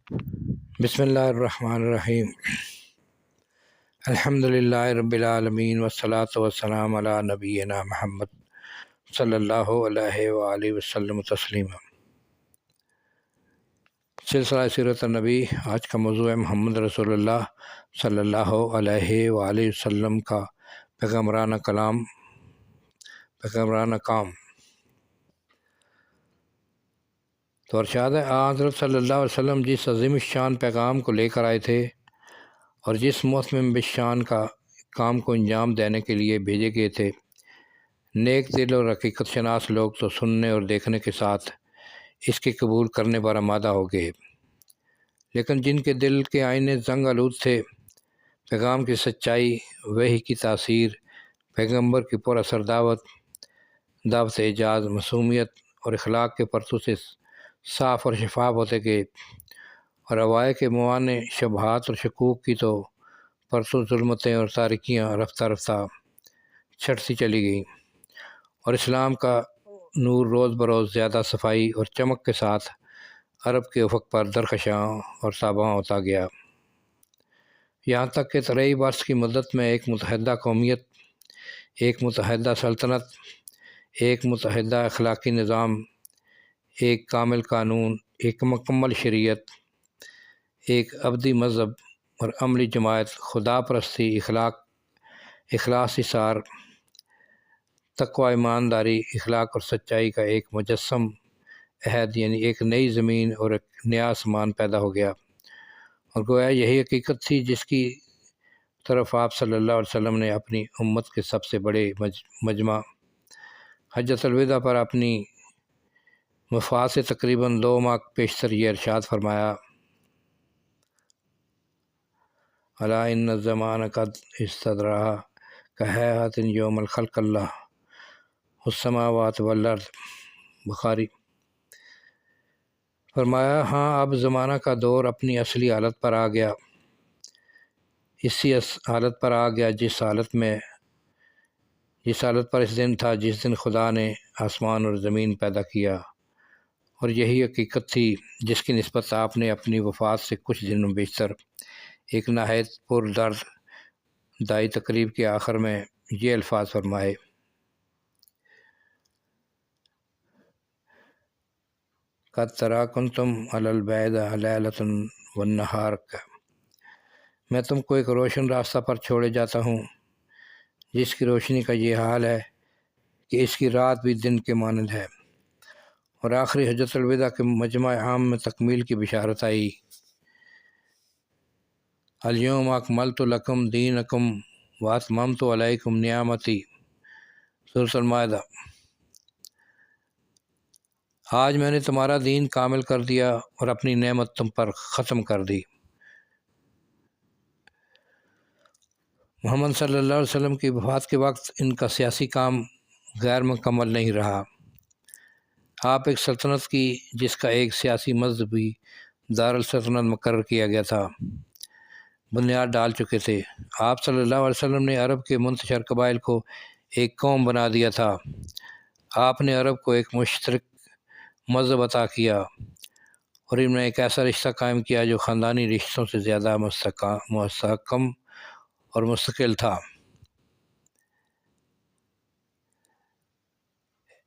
بسم اللہ الرحمن الرحیم۔ الحمدللہ رب العالمین والصلاة والسلام علی نبینا محمد صلی اللہ علیہ وآلہ وسلم تسلیما۔ سلسلہ سیرت النبی، آج کا موضوع ہے محمد رسول اللہ صلی اللہ علیہ وآلہ وسلم کا پیغمبرانہ کلام، پیغمبرانہ کام۔ تو ارشاد ہے حضرت صلی اللہ علیہ وسلم جس عظیم الشان پیغام کو لے کر آئے تھے اور جس متمم بالشان کا کام کو انجام دینے کے لیے بھیجے گئے تھے، نیک دل اور حقیقت شناس لوگ تو سننے اور دیکھنے کے ساتھ اس کے قبول کرنے پر آمادہ ہو گئے، لیکن جن کے دل کے آئینے زنگ آلود تھے، پیغام کی سچائی، وحی کی تاثیر، پیغمبر کی پر اثر دعوت اعجاز، معصومیت اور اخلاق کے پرتو سے صاف اور شفاف ہوتے گئے، اور روایے کے موانع شبہات اور شکوک کی تو پرتو ظلمتیں اور تاریکیاں رفتہ رفتہ چھٹتی چلی گئیں، اور اسلام کا نور روز بروز زیادہ صفائی اور چمک کے ساتھ عرب کے افق پر درخشاں اور تاباں ہوتا گیا، یہاں تک کہ 23 برس کی مدت میں ایک متحدہ قومیت، ایک متحدہ سلطنت، ایک متحدہ اخلاقی نظام، ایک کامل قانون، ایک مکمل شریعت، ایک ابدی مذہب اور عملی جماعت، خدا پرستی، اخلاص اثار، تقوی، ایمانداری، اخلاق اور سچائی کا ایک مجسم عہد، یعنی ایک نئی زمین اور ایک نیا آسمان پیدا ہو گیا، اور گویا یہی حقیقت تھی جس کی طرف آپ صلی اللہ علیہ وسلم نے اپنی امت کے سب سے بڑے مجمع حجۃ الوداع پر اپنی وفات سے تقریباً 2 ماہ پیشتر یہ ارشاد فرمایا: الا ان الزمان قد استدرا کہیات یوم الخلق اللہ السماوات والارض۔ بخاری۔ فرمایا، ہاں اب زمانہ کا دور اپنی اصلی حالت پر آ گیا، اسی حالت پر آ گیا جس حالت پر اس دن تھا جس دن خدا نے آسمان اور زمین پیدا کیا، اور یہی حقیقت تھی جس کی نسبت آپ نے اپنی وفات سے کچھ دنوں بیشتر ایک نہایت پر درد دائی تقریب کے آخر میں یہ الفاظ فرمائے: قد تراکنتم علی البعد لیلۃ والنہار۔ میں تم کو ایک روشن راستہ پر چھوڑے جاتا ہوں جس کی روشنی کا یہ حال ہے کہ اس کی رات بھی دن کے مانند ہے، اور آخری حجۃ الوداع کے مجمع عام میں تکمیل کی بشارت آئی: الیوم اکملت لکم دینکم واتممت علیکم نعمتی۔ سورۃ المائدہ۔ آج میں نے تمہارا دین کامل کر دیا اور اپنی نعمت تم پر ختم کر دی۔ محمد صلی اللہ علیہ وسلم کی وفات کے وقت ان کا سیاسی کام غیر مکمل نہیں رہا۔ آپ ایک سلطنت کی جس کا ایک سیاسی مذہبی دارالسلطنت مقرر کیا گیا تھا بنیاد ڈال چکے تھے۔ آپ صلی اللہ علیہ وسلم نے عرب کے منتشر قبائل کو ایک قوم بنا دیا تھا۔ آپ نے عرب کو ایک مشترک مذہب عطا کیا اور ان میں ایک ایسا رشتہ قائم کیا جو خاندانی رشتوں سے زیادہ مستحکم اور مستقل تھا۔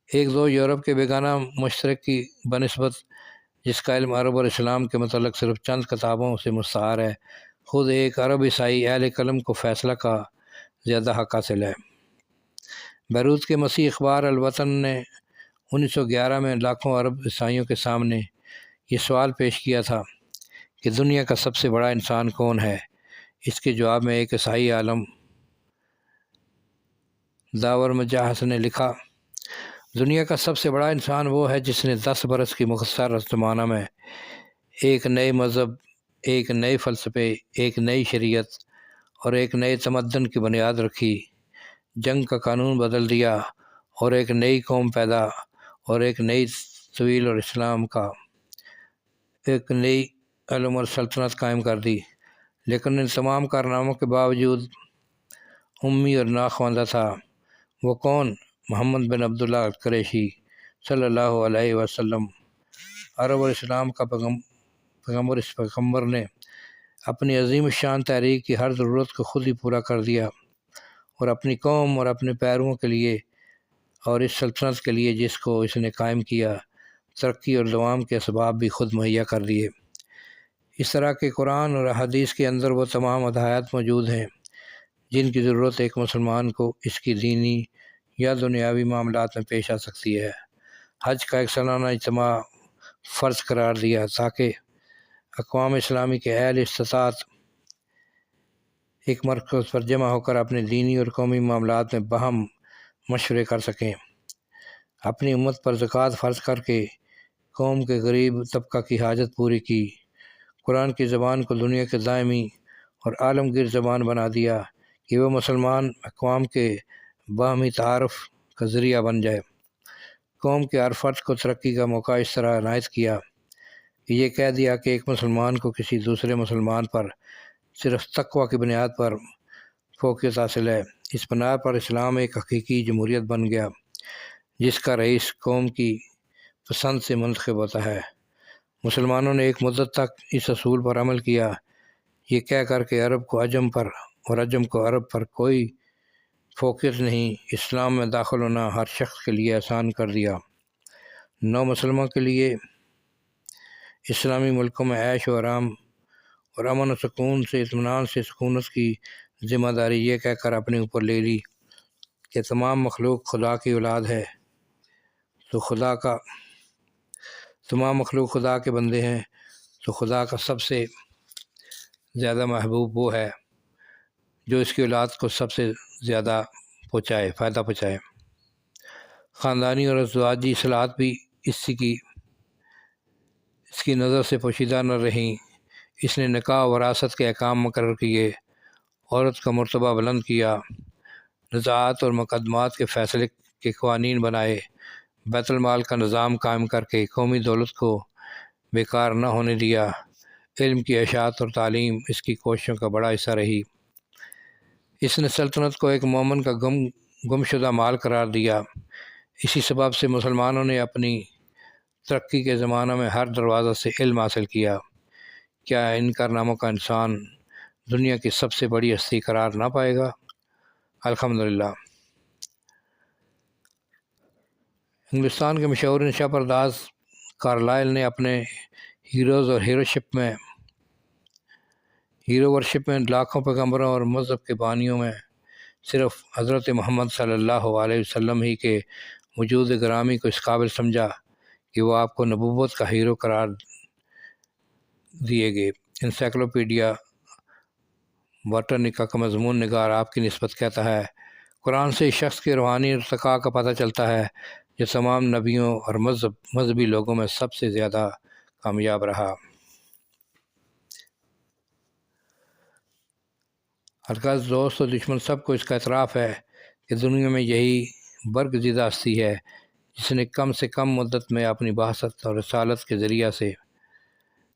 ایک دو یورپ کے بیگانہ مشترک کی بنسبت جس کا علم عرب اور اسلام کے متعلق صرف چند کتابوں سے مستعار ہے، خود ایک عرب عیسائی اہل قلم کو فیصلہ کا زیادہ حق حاصل ہے۔ بیروت کے مسیح اخبار الوطن نے 1911 میں لاکھوں عرب عیسائیوں کے سامنے یہ سوال پیش کیا تھا کہ دنیا کا سب سے بڑا انسان کون ہے؟ اس کے جواب میں ایک عیسائی عالم داور مجاہس نے لکھا: دنیا کا سب سے بڑا انسان وہ ہے جس نے 10 برس کی مختصر زمانہ میں ایک نئے مذہب، ایک نئے فلسفے، ایک نئی شریعت اور ایک نئے تمدن کی بنیاد رکھی، جنگ کا قانون بدل دیا اور ایک نئی قوم پیدا اور ایک نئی طویل اور اسلام کا ایک نئی علم اور سلطنت قائم کر دی۔ لیکن ان تمام کارناموں کے باوجود امی اور ناخواندہ تھا۔ وہ کون؟ محمد بن عبداللہ قریشی صلی اللہ علیہ وسلم، عرب اور اسلام کا پیغمبر اس پیغمبر نے اپنی عظیم الشان تحریک کی ہر ضرورت کو خود ہی پورا کر دیا، اور اپنی قوم اور اپنے پیرووں کے لیے اور اس سلطنت کے لیے جس کو اس نے قائم کیا ترقی اور دوام کے اسباب بھی خود مہیا کر دیے۔ اس طرح کے قرآن اور حدیث کے اندر وہ تمام ہدایات موجود ہیں جن کی ضرورت ایک مسلمان کو اس کی دینی یا دنیاوی معاملات میں پیش آ سکتی ہے۔ حج کا ایک سالانہ اجتماع فرض قرار دیا تاکہ اقوام اسلامی کے اہل استطاعت ایک مرکز پر جمع ہو کر اپنے دینی اور قومی معاملات میں باہم مشورے کر سکیں۔ اپنی امت پر زکوٰۃ فرض کر کے قوم کے غریب طبقہ کی حاجت پوری کی۔ قرآن کی زبان کو دنیا کے دائمی اور عالمگیر زبان بنا دیا کہ وہ مسلمان اقوام کے باہمی تعارف کا ذریعہ بن جائے۔ قوم کے ہر فرد کو ترقی کا موقع اس طرح عنایت کیا کہ یہ کہہ دیا کہ ایک مسلمان کو کسی دوسرے مسلمان پر صرف تقوی کی بنیاد پر فوقیت حاصل ہے۔ اس بنا پر اسلام ایک حقیقی جمہوریت بن گیا جس کا رئیس قوم کی پسند سے منتخب ہوتا ہے۔ مسلمانوں نے ایک مدت تک اس اصول پر عمل کیا، یہ کہہ کر کہ عرب کو عجم پر اور عجم کو عرب پر کوئی فوقیت نہیں۔ اسلام میں داخل ہونا ہر شخص کے لیے آسان کر دیا۔ نو مسلموں کے لیے اسلامی ملکوں میں عیش و آرام اور امن و سکون سے اطمینان سے سکونت کی ذمہ داری یہ کہہ کر اپنے اوپر لے لی کہ تمام مخلوق خدا کی اولاد ہے، تو تمام مخلوق خدا کے بندے ہیں، تو خدا کا سب سے زیادہ محبوب وہ ہے جو اس کی اولاد کو سب سے زیادہ فائدہ پہنچائے۔ خاندانی اور ازدواجی اصلاحات بھی اس کی نظر سے پوشیدہ نہ رہیں۔ اس نے نکاح و وراثت کے احکام مقرر کیے، عورت کا مرتبہ بلند کیا، نزاعات اور مقدمات کے فیصلے کے قوانین بنائے، بیت المال کا نظام قائم کر کے قومی دولت کو بیکار نہ ہونے دیا۔ علم کی اشاعت اور تعلیم اس کی کوششوں کا بڑا حصہ رہی۔ اس نے سلطنت کو ایک مومن کا گمشدہ مال قرار دیا۔ اسی سبب سے مسلمانوں نے اپنی ترقی کے زمانوں میں ہر دروازہ سے علم حاصل کیا۔ کیا ان کارناموں کا انسان دنیا کی سب سے بڑی ہستی قرار نہ پائے گا؟ الحمدللہ۔ ہندوستان کے مشہور انشا پرداز کارلائل نے اپنے ہیرو ورشپ میں لاکھوں پیغمبروں اور مذہب کے بانیوں میں صرف حضرت محمد صلی اللہ علیہ وسلم ہی کے وجود گرامی کو اس قابل سمجھا کہ وہ آپ کو نبوت کا ہیرو قرار دیے گئے۔ انسائکلوپیڈیا برٹانیکا کا مضمون نگار آپ کی نسبت کہتا ہے، قرآن سے اس شخص کے روحانی ارتقاء کا پتہ چلتا ہے جو تمام نبیوں اور مذہبی لوگوں میں سب سے زیادہ کامیاب رہا۔ ہرگز دوست و دشمن سب کو اس کا اعتراف ہے کہ دنیا میں یہی برگزیدہ ہستی ہے جس نے کم سے کم مدت میں اپنی بعثت اور رسالت کے ذریعہ سے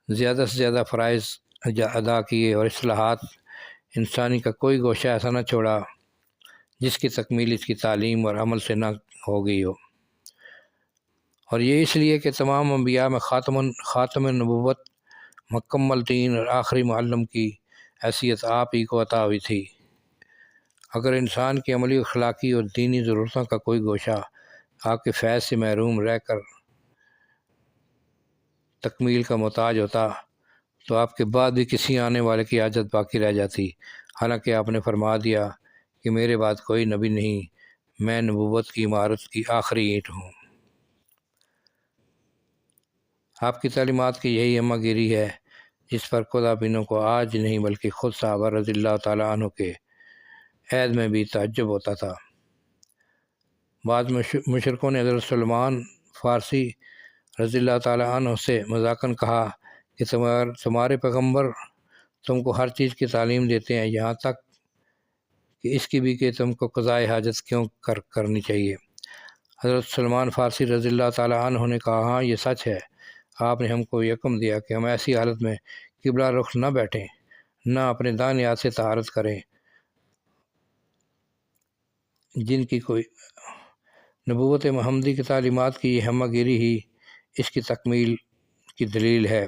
زیادہ فرائض ادا کیے، اور اصلاحات انسانی کا کوئی گوشہ ایسا نہ چھوڑا جس کی تکمیل اس کی تعلیم اور عمل سے نہ ہو گئی ہو۔ اور یہ اس لیے کہ تمام انبیاء میں خاتم نبوت، مکمل دین اور آخری معلم کی حیثیت آپ ہی کو عطا ہوئی تھی۔ اگر انسان کی عملی اخلاقی اور دینی ضرورتوں کا کوئی گوشہ آپ کے فیض سے محروم رہ کر تکمیل کا محتاج ہوتا تو آپ کے بعد بھی کسی آنے والے کی حاجت باقی رہ جاتی، حالانکہ آپ نے فرما دیا کہ میرے بعد کوئی نبی نہیں، میں نبوت کی عمارت کی آخری اینٹ ہوں۔ آپ کی تعلیمات کی یہی ہمہ گیری ہے جس پر خدا بینوں کو آج نہیں بلکہ خود صحابہ رضی اللہ تعالیٰ عنہ کے عہد میں بھی تعجب ہوتا تھا۔ بعض مشرکوں نے حضرت سلمان فارسی رضی اللہ تعالیٰ عنہ سے مذاقاً کہا کہ تمہارے پیغمبر تم کو ہر چیز کی تعلیم دیتے ہیں، یہاں تک کہ اس کی بھی کہ تم کو قضائے حاجت کیوں کرنی چاہیے۔ حضرت سلمان فارسی رضی اللہ تعالیٰ عنہ نے کہا، ہاں یہ سچ ہے، آپ نے ہم کو حکم دیا کہ ہم ایسی حالت میں قبلہ رخ نہ بیٹھیں، نہ اپنے دائیں ہاتھ سے طہارت کریں، جن کی کوئی نبوت محمدی کی تعلیمات کی یہ ہمہ گیری ہی اس کی تکمیل کی دلیل ہے۔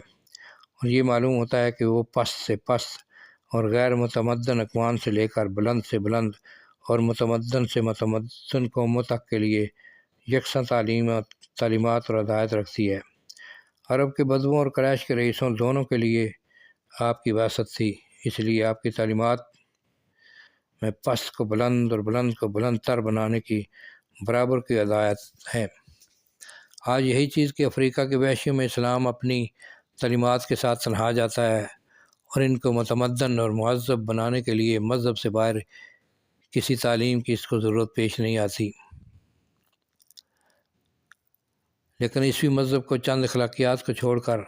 اور یہ معلوم ہوتا ہے کہ وہ پست سے پست اور غیر متمدن اقوام سے لے کر بلند سے بلند اور متمدن سے متمدن قوموں تک کے لیے یکساں تعلیمات اور ہدایت رکھتی ہے۔ عرب کے بدوؤں اور قریش کے رئیسوں دونوں کے لیے آپ کی بعثت تھی، اس لیے آپ کی تعلیمات میں پست کو بلند اور بلند کو بلند تر بنانے کی برابر کی ہدایت ہے۔ آج یہی چیز کہ افریقہ کے وحشیوں میں اسلام اپنی تعلیمات کے ساتھ سنہا جاتا ہے اور ان کو متمدن اور مہذب بنانے کے لیے مذہب سے باہر کسی تعلیم کی اس کو ضرورت پیش نہیں آتی، لیکن عیسوی مذہب کو چند اخلاقیات کو چھوڑ کر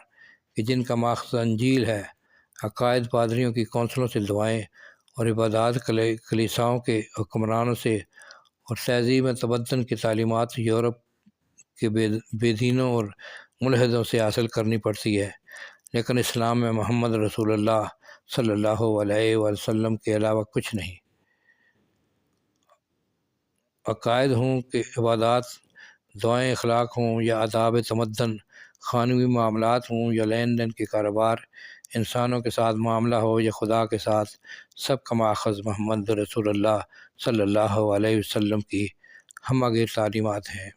کہ جن کا ماخذ انجیل ہے، عقائد پادریوں کی کونسلوں سے دعائیں اور عبادات کلیساؤں کے حکمرانوں سے اور تہذیب تمدن کی تعلیمات یورپ کے بے دینوں اور ملحدوں سے حاصل کرنی پڑتی ہے، لیکن اسلام میں محمد رسول اللہ صلی اللہ علیہ وسلم کے علاوہ کچھ نہیں۔ عقائد ہوں کہ عبادات، دعائیں، اخلاق ہوں یا آداب تمدن، خانوی معاملات ہوں یا لین دین کے کاروبار، انسانوں کے ساتھ معاملہ ہو یا خدا کے ساتھ، سب کا ماخذ محمد رسول اللہ صلی اللہ علیہ وسلم کی ہمہ گیر تعلیمات ہیں۔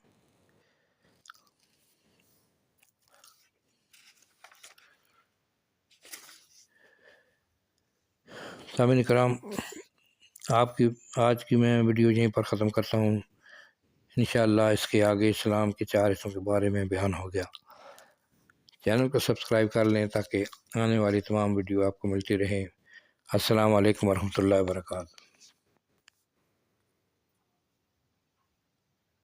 سامعین کرام، آج کی میں ویڈیو یہیں پر ختم کرتا ہوں۔ انشاءاللہ اس کے آگے اسلام کے 4 حصوں کے بارے میں بیان ہو گیا۔ چینل کو سبسکرائب کر لیں تاکہ آنے والی تمام ویڈیو آپ کو ملتی رہیں۔ السلام علیکم ورحمۃ اللہ وبرکاتہ۔